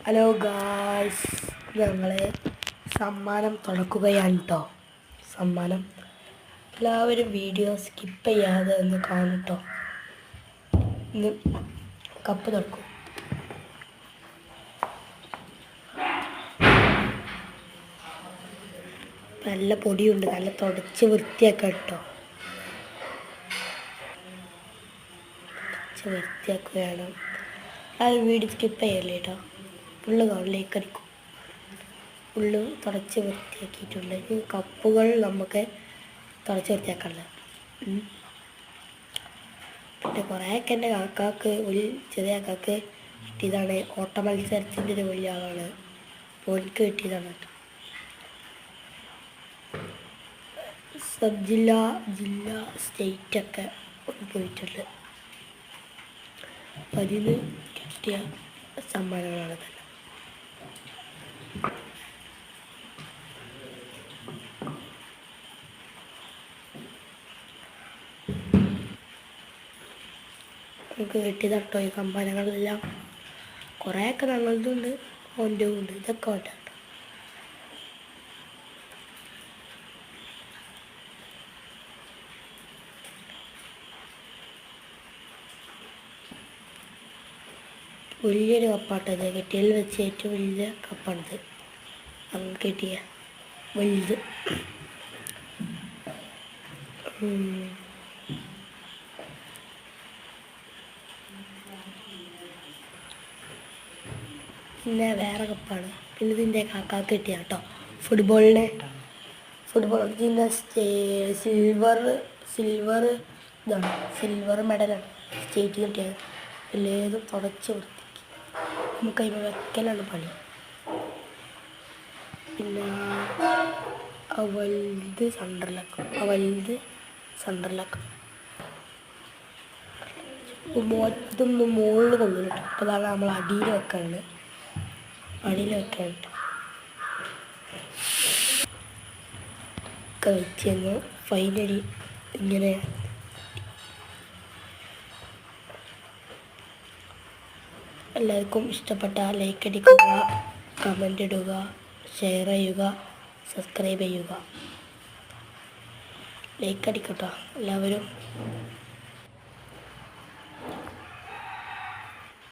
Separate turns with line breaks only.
Hello guys, ഞങ്ങൾ സമ്മാനം തുറക്കുകയാണ് കേട്ടോ. സമ്മാനം എല്ലാവരും വീഡിയോ സ്കിപ്പ് ചെയ്യാതെ ഒന്ന് കാണും കേട്ടോ. ഇന്ന് കപ്പ് തുറക്കും. നല്ല പൊടിയുണ്ട്, നല്ല തുടച്ച് വൃത്തിയാക്കാം കേട്ടോ. വൃത്തിയാക്കുകയാണ്. ആ വീഡിയോ സ്കിപ്പ് ചെയ്യല്ലേ കേട്ടോ. ഫുള്ള് കാണിലേക്ക് അടിക്കും. ഫുള്ള് തുടച്ച് വൃത്തിയാക്കിയിട്ടുണ്ട്. ഈ കപ്പുകൾ നമുക്ക് തുടച്ച് വൃത്തിയാക്കാനുള്ളത്. പിന്നെ കുറേയൊക്കെ എൻ്റെ കാക്കാക്ക് ഒരു ചെറിയ കാക്കാക്ക് കിട്ടിയതാണ്. ഓട്ട മത്സരത്തിൻ്റെ ഒരു വലിയ ആളാണ്. ഓൾക്ക് കിട്ടിയതാണ് കേട്ടോ. സബ് ജില്ല, ജില്ല, സ്റ്റേറ്റൊക്കെ പോയിട്ടുണ്ട്. അപ്പം അതിന് കിട്ടിയ സമ്മാനങ്ങളാണ് തന്നെ. നമുക്ക് കിട്ടിയതട്ടോ ഈ സമ്മാനങ്ങളെല്ലാം. കുറേയൊക്കെ ഞങ്ങളതുണ്ട്, ഓൻ്റെ ഉണ്ട്. ഇതൊക്കെ ഓൻ്റെ കേട്ടോ. വലിയൊരു കപ്പാട്ടത് കിട്ടിയതിൽ വെച്ച് ഏറ്റവും വലിയ കപ്പാണിത്. അങ്ങനെ കിട്ടിയ വലുത്. പിന്നെ വേറെ കപ്പാണ്. പിന്നെ ഇതിൻ്റെ കാക്കാക്ക് കിട്ടിയ കേട്ടോ. ഫുട്ബോൾ ഇതിൻ്റെ സിൽവർ ഇതാണ്, സിൽവർ മെഡലാണ് സ്റ്റേറ്റ് കിട്ടിയത്. എല്ലാതും തുടച്ച് വൃത്തിക്ക് നമുക്ക് അതിന് വെക്കലാണ് പണി. പിന്നെ വലുത് സെൻറ്ററിലാക്കും. ഇതൊന്നും മുകളിൽ കൊള്ളില്ല കേട്ടോ. അപ്പോൾ അതാണ് നമ്മൾ അടിയിൽ വെക്കാനുണ്ട്. ഒക്കെ വെച്ച് കഴിഞ്ഞാൽ ഫൈനലി ഇങ്ങനെ എല്ലാവർക്കും ഇഷ്ടപ്പെട്ട ലൈക്ക് അടിക്കുക, കമൻ്റ് ഇടുക, ഷെയർ ചെയ്യുക, സബ്സ്ക്രൈബ് ചെയ്യുക. ലൈക്ക് അടിക്കട്ടോ എല്ലാവരും.